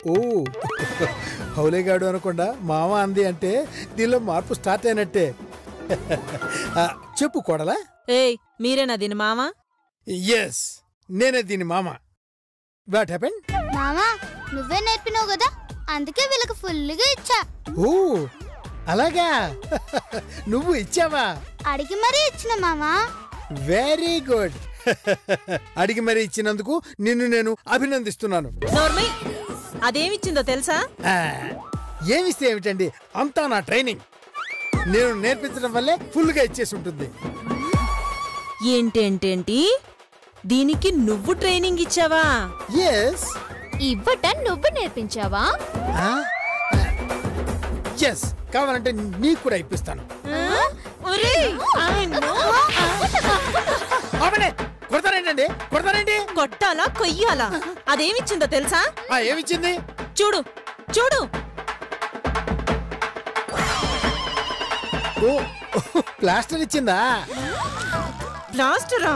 ఓ హౌలేగాడు అనకుండా మామ అంది అంటే దీనిలో మార్పు స్టార్ట్ అయినట్టే. చెప్పు కోడలా. ఏయ్ మీరేనా దీని మామ? ఎస్, నేనే దీని మామ. What happen? మామా నువ్వే నేర్పినావు కదా, అందుకే వీళ్ళకి ఫుల్గా ఇచ్చా. ఓ అలాగా, నువ్వు ఇచ్చావా? అడిగి మరీ ఇచ్చిన మామా. Very good. అడిగి మరీ ఇచ్చినందుకు నిన్ను నేను అభినందిస్తున్నాను. నోర్మై, అదేమిచ్చిందో తెలుసా? ఏమిస్తే ఏమిటండి, అంతా నా ట్రైనింగ్. నేను నేర్పించడం వల్లే ఫుల్గా ఇచ్చేసి ఉంటుంది. ఏంటేంటేంటి, దీనికి నువ్వు ట్రైనింగ్ ఇచ్చావా? ఎస్. ఇవ్వటం నువ్వు నేర్పించావా? ఎస్, కావాలంటే నీకు కూడా ఇప్పిస్తాను. కొడతారేంటండి, కొడతారేంటి? కొట్టాలా కొయ్యాలా? అదేమిచ్చిందో తెలుసా? ఏమిచ్చింది? చూడు చూడు. ఓ ప్లాస్టర్ ఇచ్చిందా? ప్లాస్టరా?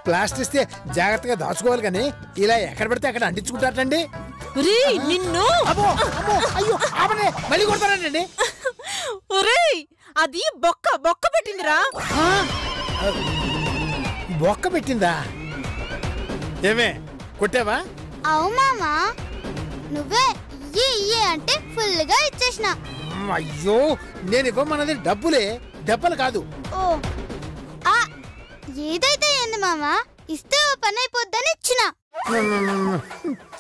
ప్లాస్టర్ ఇస్తే జాగ్రత్తగా దాచుకోవాలి కానీ ఇలా ఎక్కడ పడితే అక్కడ అంటించుకుంటారండి. నిన్ను మళ్ళీ కొడతారండి. అది బొక్క బొక్క పెట్టిందిరా. బొక్క పెట్టిందా? ఏమే కొట్టావా? అవు మామా, నువ్వే ఇయ్యే అంటే ఫుల్గా ఇచ్చేసిన. అయ్యో, నేను ఇవ్వమన్నది డబ్బులే, దెబ్బలు కాదు. ఓ ఏదైతే ఏంది మామా, ఇస్తే ఓ పని అయిపోద్దని ఇచ్చిన.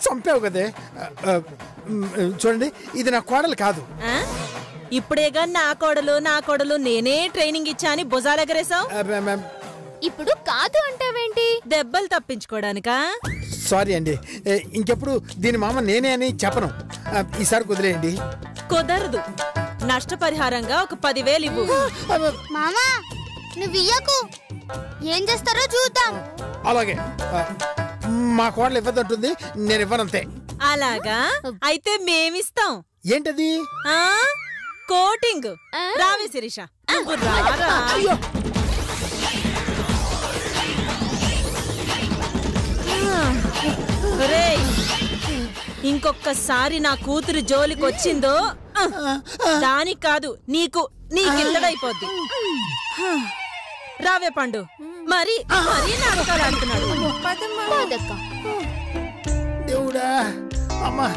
చంపావు కదే. చూడండి, ఇది నా కోడలు కాదు. ఇప్పుడేగా నా కోడలు నేనే ట్రైనింగ్ ఇచ్చా అని భుజాలెగరేసావు. ఇప్పుడు కాదు అంటావేంటి? దెబ్బలు తప్పించుకోవడానికా? సారీ అండి, ఇంకెప్పుడు దీని మామ నేనే అని చెప్పను. ఈసారి కుదిలేయండి. కుదరదు. నష్టపరిహారంగా ఒక 10,000 ఇవ్వు. మామా నువ్వు ఇయ్యకు, ఏం చేస్తారో చూద్దాం. అలాగే, మా కోడలు ఇవ్వదంటుంది, నేను ఇవ్వనంతే. అలాగా, అయితే మేమిస్తాం. ఏంటది? కోటింగ్. రావే శిరీష. ఇంకొక్కసారి నా కూతురు జోలికొచ్చిందో దానికి కాదు నీకింతడైపోద్ది. రావే పండు. మరి నాటకాలు ఆడుతున్నాడు. దేవుడా, అమ్మా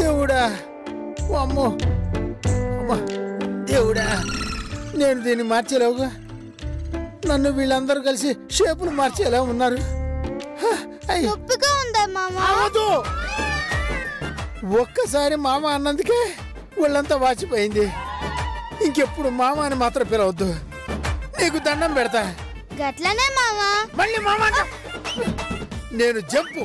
దేవుడా, అమ్మో అమ్మా దేవుడా, నేను దీన్ని మార్చేలావుగా. నన్ను వీళ్ళందరూ కలిసి షేపులు మార్చేలా ఉన్నారు. నొప్పిగా ఉందా మామా? ఒక్కసారి మామ అన్నందుకే వాళ్ళంతా వాచిపోయింది. ఇంకెప్పుడు మామ అని మాత్రం పిలవద్దు, నీకు దండం పెడతా. గట్లనే మామా. మళ్ళీ మామ నేను జంపు.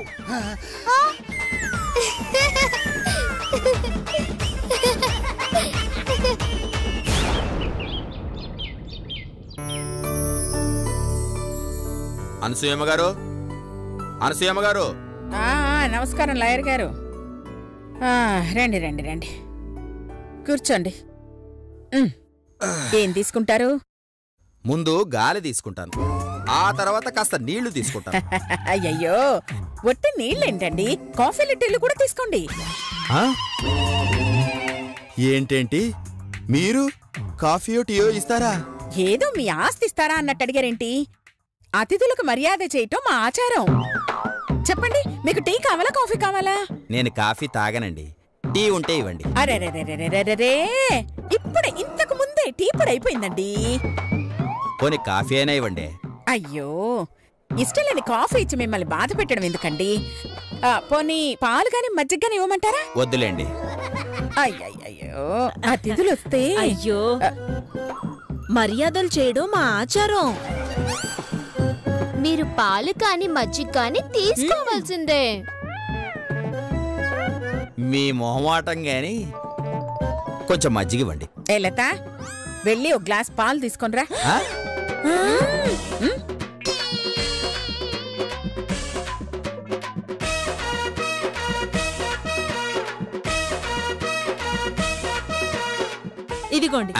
అనసూయమ్మ గారు, అనసూయమ్మ గారు. నమస్కారం లాయర్ గారు. రండి రండి రండి, కూర్చోండి. ఏం తీసుకుంటారు? ముందు గాలి తీసుకుంటాను, ఆ తర్వాత కాస్త నీళ్లు తీసుకుంటాను. అయ్యయ్యో, ఒట్టి నీళ్ళేంటండి, కాఫీలు టీలు కూడా తీసుకోండి. ఏంటేంటి, మీరు కాఫీయో టీయో ఇస్తారా? ఏదో మీ ఆస్తి ఇస్తారా అన్నట్టు అడిగారేంటి? అతిథులకు మర్యాద చేయటం మా ఆచారం. చెప్పండి, మీకు టీ కావాలా కాఫీ కావాలా? నేను కాఫీ తాగనండి, టీ ఉంటే ఇవ్వండి. అరే, ఇప్పుడే ఇంతకు ముందే టీ పొడి అయిపోయిందండి. పోనీ కాఫీ అయినా ఇవ్వండి. అయ్యో, ఇష్టం లేని కాఫీ ఇచ్చి మిమ్మల్ని బాధ పెట్టడం ఎందుకండి? పోనీ పాలు గాని మజ్జిగ గాని ఇవ్వమంటారా? వద్దులేండి. అయ్యయ్యో, అతిథులు వస్తే. అయ్యో, మర్యాదలు చేయడం మా ఆచారం. మీరు పాలు కాని మజ్జిగ కాని తీసుకోవాల్సిందే. మీ మొహమాటం గాని కొంచెం మజ్జిగ ఇవ్వండి. ఏ లత, వెళ్ళి ఒక గ్లాస్ పాలు తీసుకొనిరా. ఇదిగోండి.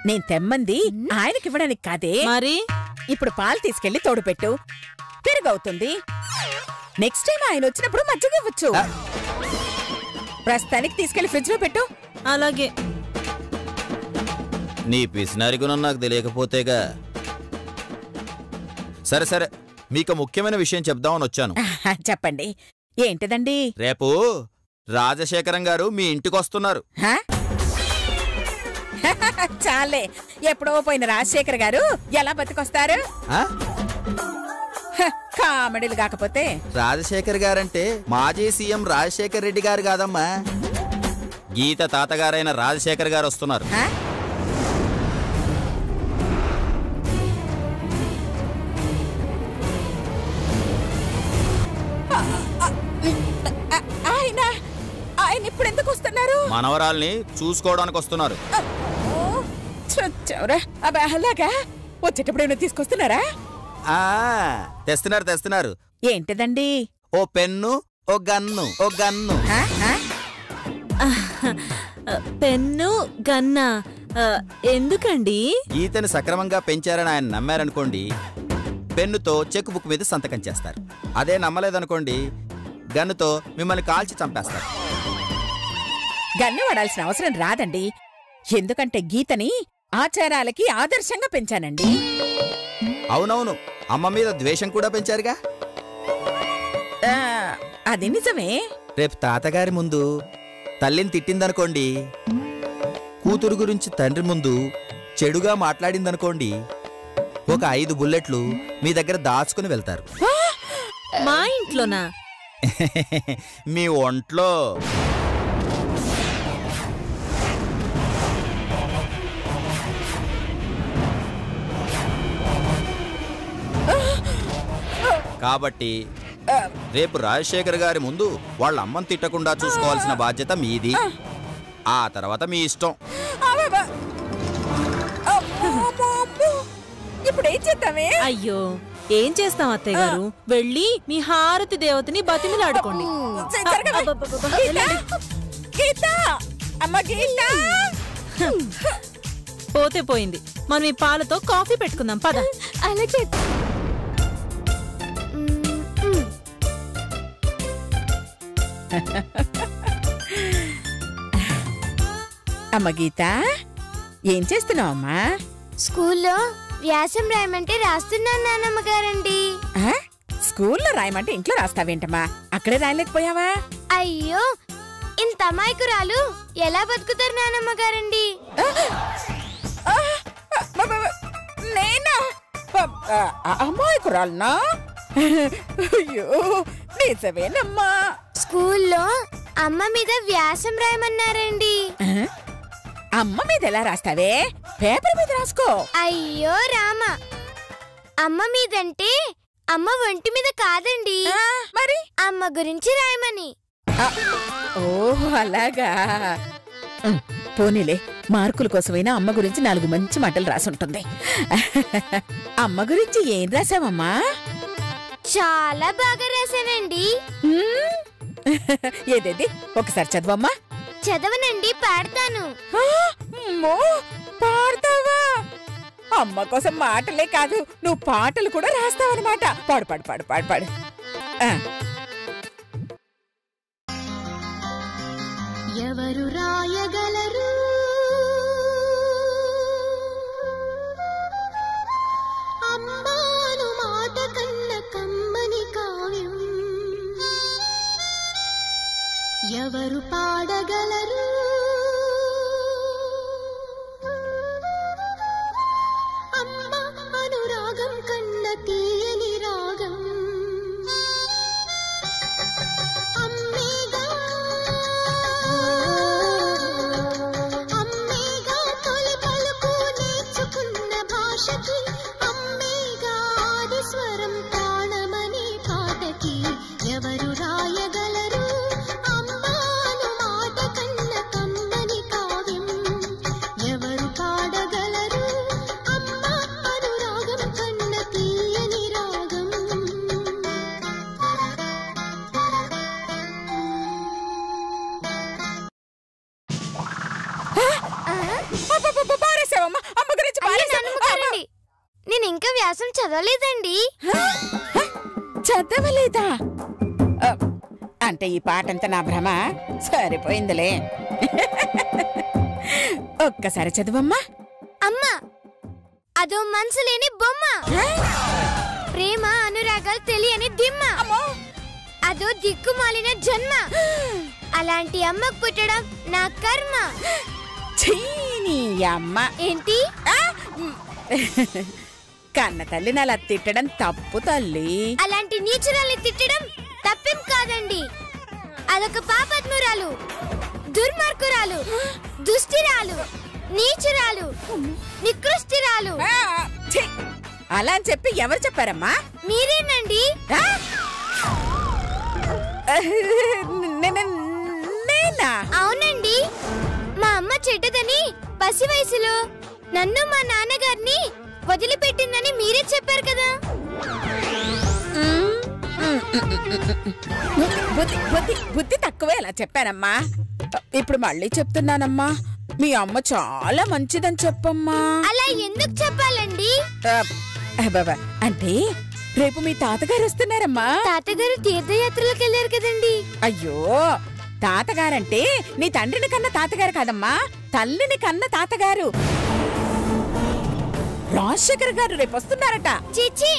నేను తెమ్మంది ఆయనకివ్వడానికి కాదే. మరి ఇప్పుడు పాలు తీసుకెళ్లి తోడుపెట్టు. తిరగవుతుంది. నెక్స్ట్ టైం ఆయన వచ్చినప్పుడు మజ్జిగ ఇవ్వచ్చు. ప్రస్తుతానికి తీసుకెళ్లి ఫ్రిడ్జ్ లో పెట్టు. అలాగే. నీ పిసినారి గుణం నాకు తెలియకపోతేగా. సరే సరే, మీకు ముఖ్యమైన విషయం చెప్దామని వచ్చాను. చెప్పండి. ఏంటిదండి? రేపు రాజశేఖరం గారు మీ ఇంటికొస్తున్నారు. చాలే, ఎప్పుడో పోయిన రాజశేఖర్ గారు ఎలా బతికొస్తారు? కామెడీలు కాకపోతే. రాజశేఖర్ గారంటే మాజీ సీఎం రాజశేఖర్ రెడ్డి గారు కాదమ్మా, గీత తాతగారైన రాజశేఖర్ గారు వస్తున్నారు. ఆయన ఇప్పుడు ఎందుకు వస్తున్నారు? మనవరాల్ని చూసుకోవడానికి వస్తున్నారు. అలాగా, వచ్చేటప్పుడు ఏమైనా తీసుకొస్తున్నారా? తెస్తున్నారు తెస్తున్నారు. ఏంటిదండి? ఓ పెన్ను, ఓ గన్ను. పెన్ను గన్నా ఎందుకండి? గీతని సక్రమంగా పెంచారని ఆయన నమ్మారనుకోండి, పెన్నుతో చెక్ బుక్ మీద సంతకం చేస్తారు. అదే నమ్మలేదనుకోండి, గన్నుతో మిమ్మల్ని కాల్చి చంపేస్తారు. గన్ను వాడాల్సిన అవసరం రాదండి. ఎందుకంటే గీతని ఆచారాలకి ఆదర్శంగా పెంచానండి. అవునవును, అమ్మ మీద ద్వేషం కూడా పెంచారుగా. అది నిజమే. రేపు తాతగారి ముందు తల్లిని తిట్టిందనుకోండి, కూతురు గురించి తండ్రి ముందు చెడుగా మాట్లాడిందనుకోండి, ఒక 5 బుల్లెట్లు మీ దగ్గర దాచుకుని వెళ్తారు. మా ఇంట్లోనా? మీ ఒంట్లో. కాబట్టి రేపు రాజశేఖర్ గారి ముందు వాళ్ళ అమ్మని తిట్టకుండా చూసుకోవాల్సిన బాధ్యత మీది. ఆ తర్వాత మీ ఇష్టం. ఇప్పుడు ఏం చేద్దామే? అయ్యో, ఏం చేస్తాం అత్తయ్య గారు? వెళ్ళి మీ హారతి దేవతని బతిమిలాడుకోండి. పోతే పోయింది, మనం ఈ పాలతో కాఫీ పెట్టుకుందాం పద. అలాగే. అమ్మ గీత, ఏం చేస్తున్నావు అమ్మా? స్కూల్లో వ్యాసం రాయమంటే రాస్తున్నాను నానమ్మ గారండి. స్కూల్లో రాయమంటే ఇంట్లో రాస్తావేంటమ్మా? అక్కడే రాయలేకపోయావా? అయ్యో, ఇంత అమాయకురాలు ఎలా బతుకుతారు నానమ్మ గారండి? నేనా అమాయకురాలనా? అయ్యో, నిజమేనమ్మా. స్కూల్లో అమ్మ మీద వ్యాసం రాయమన్నారండి. అమ్మ మీద ఎలా రాస్తావే? పేపర్ మీద రాసుకో. అయ్యో రామ, అమ్మ మీదంటే అమ్మ ఒంటి మీద కాదండి, మరి అమ్మ గురించి రాయమని. ఓహ్ అలాగా. పోనీలే, మార్కుల కోసమైనా అమ్మ గురించి 4 మంచి మాటలు రాసుంటుంది. అమ్మ గురించి ఏం రాసావమ్మా? చాలా బాగా రాశానండి. ఏదేది ఒకసారి చదవమ్మా. చదవనండి, పాడతాను. పాడతావా? అమ్మ కోసం మాటలే కాదు, నువ్వు పాటలు కూడా రాస్తావన్నమాట. పాడు పాడు పాడు పాడు పాడు. ఎవరు రాయగలరు అమ్మాను మాట కన్న కమ్మని కావ్యం? ఎవరు పాడగలరు అమ్మ అనురాగం కన్న తీయని రాగం? అమ్మేగా తొలి పలుకు నేర్చుకున్న భాషకి, అమ్మేగా ఆది స్వరం తాళమనే పాటకి. ఎవరు రాయగలరు అమ్మాను మాట కన్న కమ్మని కావ్యం? ఎవరు పాడగలరు అమ్మ అనురాగం కన్న తీయని రాగం? అమ్మ గురించి నేను ఇంకా వ్యాసం చదవలేదండి. చదవలేదా? అంటే ఈ పాటంతా నా భ్రమ. సరిపోయిందిలే. ఒక్కసారి చదువమ్మా. అమ్మా, అదో మనసు లేని బొమ్మ, ప్రేమ అనురాగాలు తెలియని దిమ్మ, అదో దిక్కుమాలిన జన్మ, అలాంటి అమ్మకు పుట్టడం నా కర్మ. చీనీ అమ్మ. ఏంటి? కన్న తల్లిని అలా తిట్టడం తప్పు తల్లి. అలాంటి నీచురాల్ని తిట్టడం తప్పేం కాదండి. అదొక పాపాత్మురాలు, దుర్మార్గురాలు, దుష్టిరాలు, నీచురాలు, నికృష్టిరాలు. అలా అని చెప్పి ఎవరు చెప్పారమ్మా? మీరేనండి. నేనా? అవునండి. మా అమ్మ చెడ్డదని పసి వయసులో నన్ను మా నాన్నగారిని వదిలిపెట్టిందని మీరే చెప్పారు కదా. బుద్ధి తక్కువే అలా చెప్పానమ్మా. ఇప్పుడు మళ్ళీ చెప్తున్నానమ్మా, మీ అమ్మ చాలా మంచిదని చెప్పమ్మా. అలా ఎందుకు చెప్పాలండి? అంటే రేపు మీ తాతగారు వస్తున్నారమ్మా. తాతగారు తీర్థయాత్రలకు వెళ్ళారు కదండి. అయ్యో, తాతగారంటే నీ తండ్రిని కన్న తాతగారు కాదమ్మా, తల్లిని కన్న తాతగారు. రాజశేఖర్ గారు రేపు వస్తున్నారట. చిచి,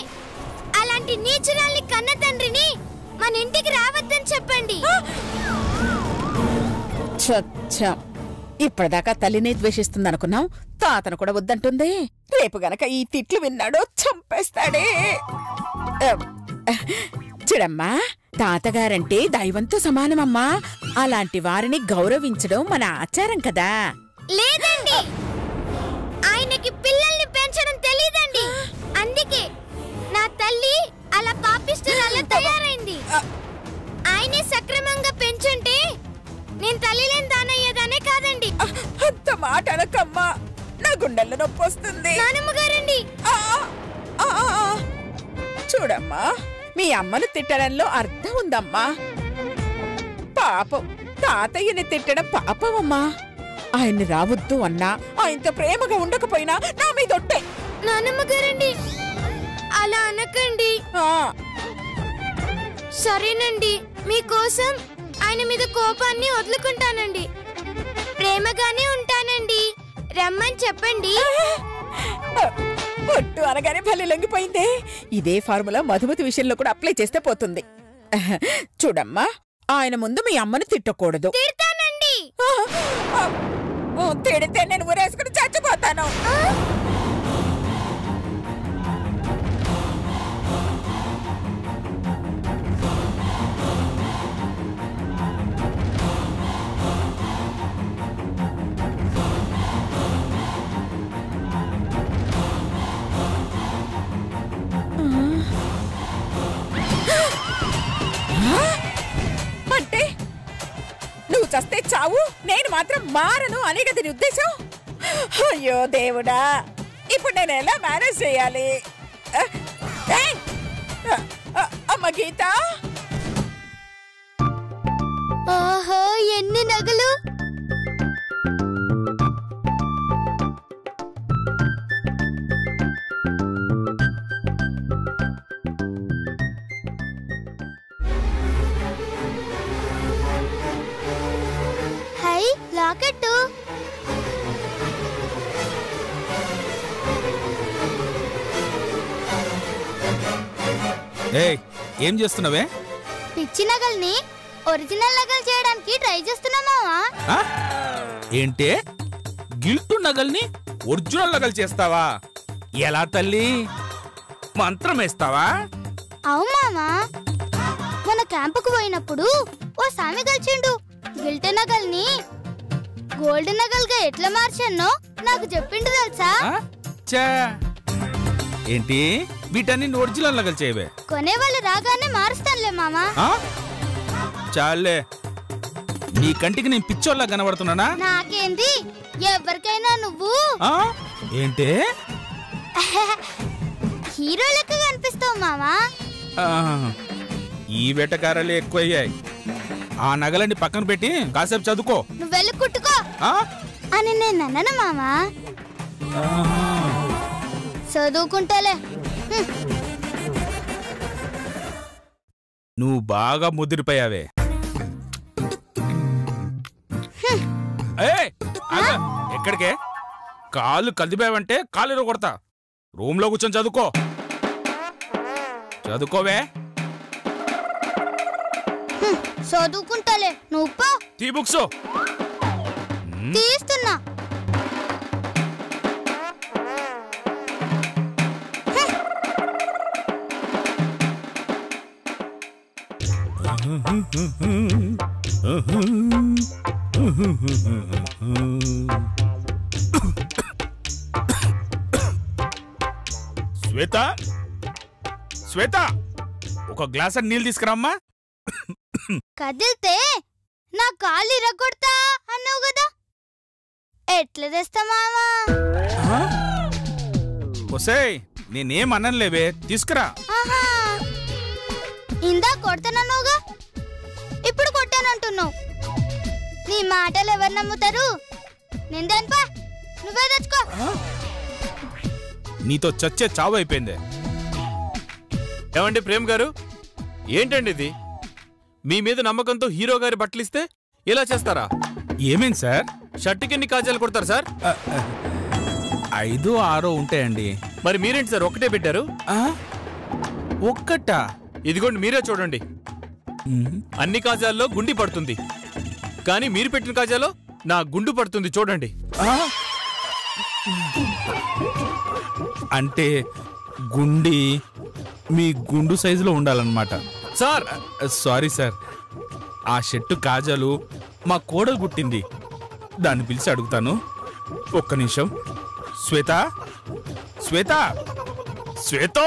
అలాంటి నీచురాల్ని కన్న తండ్రిని మన ఇంటికి రావద్దని చెప్పండి. ఇప్పటిదాకా తల్లిని ద్వేషిస్తుందనుకున్నాం, తాతను కూడా వద్దంటుంది. రేపు గనక ఈ తిట్లు విన్నాడో చంపేస్తాడే. చూడమ్మా, తాతగారంటే దైవంతో సమానమమ్మా. అలాంటి వారిని గౌరవించడం మన ఆచారం కదా. లేదండి, ఆయనకి పిల్లల్ని పెంచడం తెలీదండి. అందుకే నా తల్లి అలా పాపిష్టురాలా తయారైంది. ఆయనే సక్రమంగా పెంచుంటే నేను తల్లి లేని దానయ్యేదానే కాదండి. అంత మాట అనకమ్మా, నా గుండెల్లో నొప్పి వస్తుంది. నానమ్మ గారండి. చూడమ్మా, మీ అమ్మను తిట్టడంలో అర్థం ఉందమ్మా. పాపం, తాతయ్యని తిట్టడం పాపమమ్మా. ఆయన్ని రావద్దు అన్నా, ఆయనతో ప్రేమగా ఉండకపోయినా నా మీదొట్టే. నానమ్మ గారండి, అలా అనకండి. సరేనండి, మీకోసం ఆయన మీద కోపాన్ని వదులుకుంటానండి. ప్రేమగానే ఉంటానండి. రమ్మని చెప్పండి. ఒట్టు అనగానే భలే లొంగిపోయిందే. ఇదే ఫార్ములా మధుమతి విషయంలో కూడా అప్లై చేస్తే పోతుంది. చూడమ్మా, ఆయన ముందు మీ అమ్మను తిట్టకూడదు. తిడతానండి. తిడితే నేను ఊరేసుకుని చచ్చిపోతాను. అంటే నువ్వు చస్తే చావు, నేను మాత్రం మారను అనే కదా నీ ఉద్దేశం? అయ్యో దేవుడా, ఇప్పుడు నేను ఎలా మేనేజ్ చేయాలి? అమ్మ గీత, ఓహో, ఎన్ని నగలు! High, locket. ఏం చేస్తున్నావే? పిచ్చి నగల్ని ఒరిజినల్ నగలు చేయడానికి ట్రై చేస్తున్నామావా? ఏంటే, గిల్టు నగల్ని ఒరిజినల్ నగలు చేస్తావా? ఎలా తల్లి, మంత్రం వేస్తావా? అవు మామా, మన క్యాంపుకు పోయినప్పుడు ఓ సామి కలిసిండు. గిల్ట్ నగల్ని గోల్డ్ నగలుగా ఎట్లా మార్చానో నాకు చెప్పిండు తెలుసా? ఏంటి, వీటన్ని ఒరిజినల్ నగలు చేయవే? కొనేవాళ్ళు రాగానే మారుస్తానులే మామా. చాలే, నీ కంటికి నేను పిచ్చోళ్ళ కనబడుతున్నానా? నాకేంది, ఎవరికైనా నువ్వు ఏంటే హీరో లెక్క కనిపిస్తావు మామా. ఈ వేటకారాలే ఎక్కువయ్యాయి. ఆ నగలన్నీ పక్కన పెట్టి కాసేపు చదువుకో. నువ్వు వెళ్ళి కుట్టుకో అని నేను అన్నాను మామా. చదువుకుంటాలే. నువ్వు బాగా ముదిరిపోయావే. ఎక్కడికే? కాళ్ళు కదిపావంటే కాళ్ళు కొడతా. రూమ్ లో కూర్చొని చదువుకోవే. చదువుకుంటాలే నువ్వు తీ బుక్స్. తీస్తున్నా. శ్వేత, శ్వేత, ఒక గ్లాస్ నీళ్ళు తీసుకురామ్మా. కదిలితే నా కాళ్ళు ఇరగొడతా అన్నావు కదా, ఎట్లా తెస్తా మామా? ఒసేయ్, నేనేం అనలేవే, తీసుకురా. ఇందా కొడతానన్నావుగా, ఇప్పుడు కొట్టానంటున్నావు. నీ మాటలు ఎవరు నమ్ముతారు? నిందనుపా, నువ్వే తెచ్చుకో. నీతో చచ్చే చావు అయిపోయింది. ఏమండి ప్రేమ్ గారు, ఏంటండి ఇది? మీ మీద నమ్మకంతో హీరో గారి బట్టలిస్తే ఇలా చేస్తారా? ఏమేం సార్? షర్టుకి ఎన్ని కాజాలు కొడతారు సార్? 5, 6 ఉంటాయండి. మరి మీరేంటి సార్ ఒకటే పెట్టారు? ఒక్కటా? ఇదిగోండి, మీరే చూడండి. అన్ని కాజాల్లో గుండి పడుతుంది, కానీ మీరు పెట్టిన కాజాలో నా గుండు పడుతుంది. చూడండి. అంటే గుండి మీ గుండు సైజులో ఉండాలన్నమాట సార్. సారీ సార్, ఆ షర్టు కాజాలు మా కోడలు గుట్టింది, దాన్ని పిలిచి అడుగుతాను. ఒక్క నిమిషం. శ్వేత, శ్వేత, శ్వేత.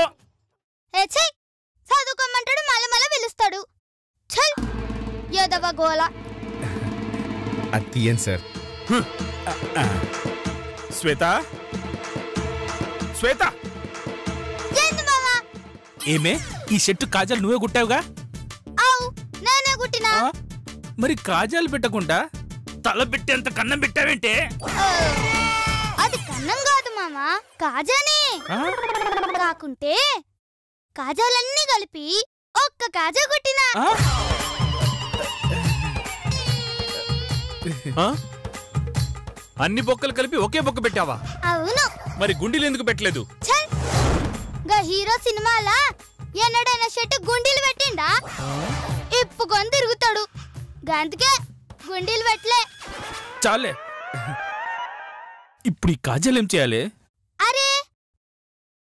చదువుకోమంటాడు, మళ్ళీ మళ్ళీ పిలుస్తాడు. చల్ యదవ గోల. అది తీయండి సార్. శ్వేత, శ్వేత. ఏమే, ఈ షర్టు కాజాలు నువ్వే కుట్టావుగా? నేనే కుట్టినా. మరి కాజాలు పెట్టకుండా తల పెట్టేంత కన్నం పెట్టావేంటే? అది కన్నం కాదు మామా, కాజానే. కాకుంటే కాజాలన్నీ కలిపి ఒక్క కాజా కుట్టినా. అన్ని బొక్కలు కలిపి ఒకే బొక్క పెట్టావా? అవును. మరి గుండీలు ఎందుకు పెట్టలేదు? హీరో సినిమాలా ఎన్నడైనా షర్టు గుండీలు పెట్టిండా? ఇప్పుకొని తిరుగుతాడు, గందుకే గుండీలు పెట్టలే. చాలే, ఇప్పుడు ఈ కాజాలు ఏం చేయాలి? అరే,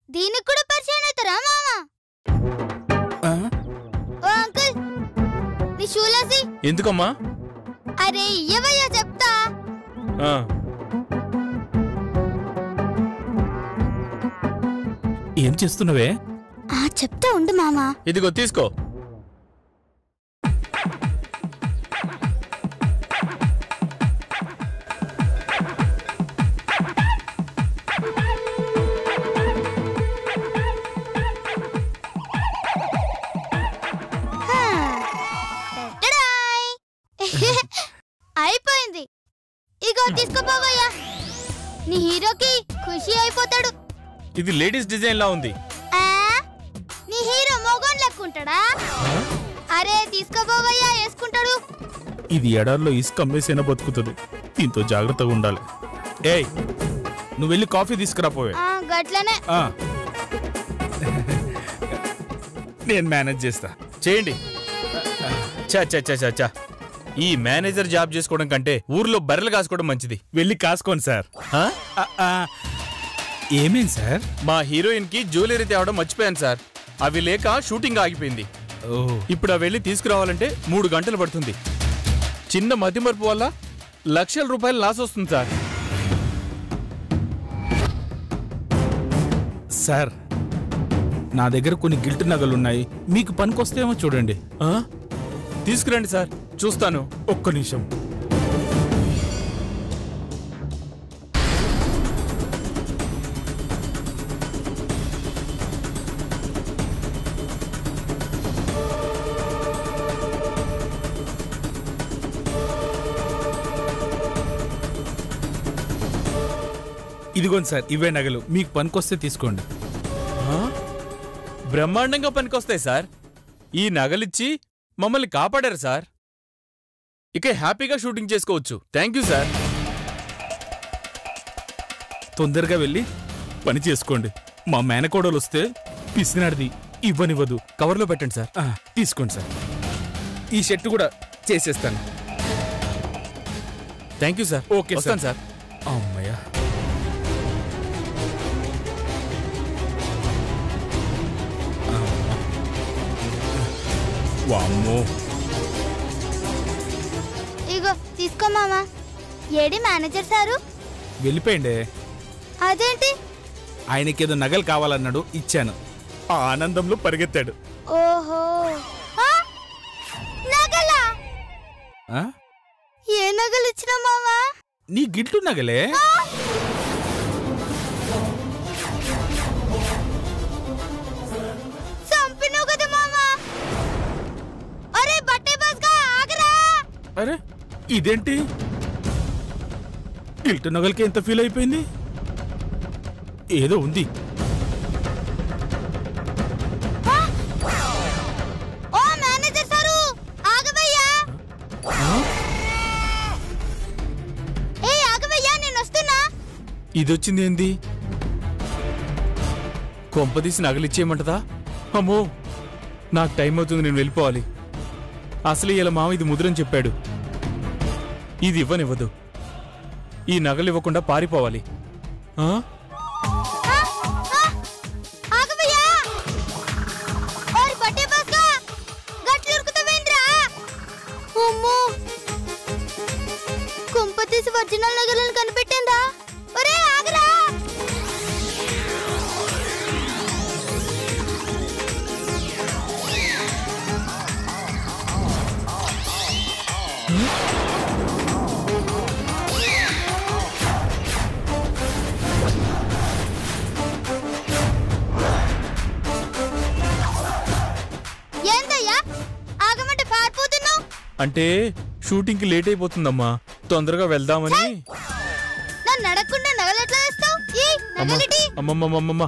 దీనికి కూడా పరిచయం అవుతారా మామా? ఓ అంకుల్, నీ షూలేసి. ఎందుకమ్మా? అరే ఇయ్యవయ్యా, చెప్తా. ఏం చేస్తున్నావే? చెప్తా ఉండు మామా. ఇదిగో తీసుకో. అయిపోయింది. ఇగో తీసుకోపోవయ్యా, నీ హీరోకి ఖుషి అయిపోతాడు. ఇది లేడీస్ డిజైన్ లా ఉంది. నీ హీరో మోగోన్ లెక్కుంటాడా? అరే తీసుకోపోవయ్యా, వేసుకుంటాడు. ఇది ఎడార్లో ఇసుక అమ్మేసైనా బతుకుతుంది, దీంతో జాగ్రత్తగా ఉండాలి. ఏయ్, నువ్వు వెళ్ళి కాఫీ తీసుకురాపోవే. గట్లనే. నేను మేనేజ్ చేస్తా. చేయండి. చా ఈ మేనేజర్ జాబ్ చేసుకోవడం కంటే ఊర్లో బర్రెలు కాసుకోవడం మంచిది. వెళ్ళి కాసుకోండి సార్. ఏమేం సార్? మా హీరోయిన్ కి జ్యువెలరీ తేవడం మర్చిపోయాను సార్. అవి లేక షూటింగ్ ఆగిపోయింది. ఇప్పుడు అవి వెళ్ళి తీసుకురావాలంటే 3 గంటలు పడుతుంది. చిన్న మతిమరుపు వల్ల లక్షల రూపాయలు లాస్ వస్తుంది సార్. సార్, నా దగ్గర కొన్ని గిల్ట్ నగలున్నాయి, మీకు పనికొస్తేమో చూడండి. తీసుకురండి సార్, చూస్తాను. ఒక్క నిమిషం. ఇదిగోండి సార్, ఇవే నగలు, మీకు పనికొస్తే తీసుకోండి. బ్రహ్మాండంగా పనికొస్తాయి సార్. ఈ నగలిచ్చి మమ్మల్ని కాపాడారు సార్. ఇక హ్యాపీగా షూటింగ్ చేసుకోవచ్చు. Thank you sir. తొందరగా వెళ్ళి పని చేసుకోండి. మా మేనకోడలు వస్తే పిసినాడిది ఇవ్వనివ్వదు. కవర్లో పెట్టండి సార్. తీసుకోండి సార్. ఈ షర్ట్ కూడా చేసేస్తాను. Thank you sir. ఓకే వస్తాను సార్. అమ్మయ్యా. వామ్మో. ఇగో తీసుకో మామా. ఏడి మేనేజర్ సారు? వెళ్ళిపోయిండే. అదేంటి? ఆయనకేదో నగలు కావాలన్నాడు, ఇచ్చాను. ఆ ఆనందంలో పరిగెత్తాడు. ఓహో, నగలా? ఆ? ఏ నగలు ఇచ్చినా మామా? నీ గిట్లు నగలే. చంపినావు కదా మామా. అరే బట్టే బస్గా ఆగరా. అరే ఇదేంటి? గిల్టు నగలకి ఎంత ఫీల్ అయిపోయింది? ఏదో ఉంది. ఓ మేనేజర్ సారు ఆగవయ్యా. ఏ ఆగవయ్యా, నేను వస్తున్నా. ఇదొచ్చింది ఏంది? కొంపదీసి నగలిచ్చేయమంటదా? అమ్మో, నాకు టైం అవుతుంది, నేను వెళ్ళిపోవాలి. అసలు ఇలా మామ ఇది ముద్రని చెప్పాడు. ఇది ఇవ్వనివ్వదు. ఈ నగలు ఇవ్వకుండా పారిపోవాలి. ఆగవయ్యా. ఓరి బట్టే బస్గా గట్లు ఉరుకుతావేంద్రా? అమ్మో, కుంపతీసి ఒరిజినల్ నగలను కనిపెట్టిందా? ఒరే ఆగరా. ఏందయ్యా ఆగమంటే పారిపోతున్నావు? అంటే షూటింగ్కి లేట్ అయిపోతుందమ్మా, తొందరగా వెళ్దామని. నన్ను నడకుండా నగలు ఎట్లా వేస్తావు? ఈ నగలిటి. అమ్మమ్మమ్మమ్మమ్మ,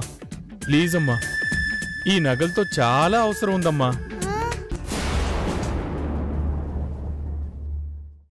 ప్లీజ్ అమ్మా, ఈ నగలతో చాలా అవసరం ఉందమ్మా.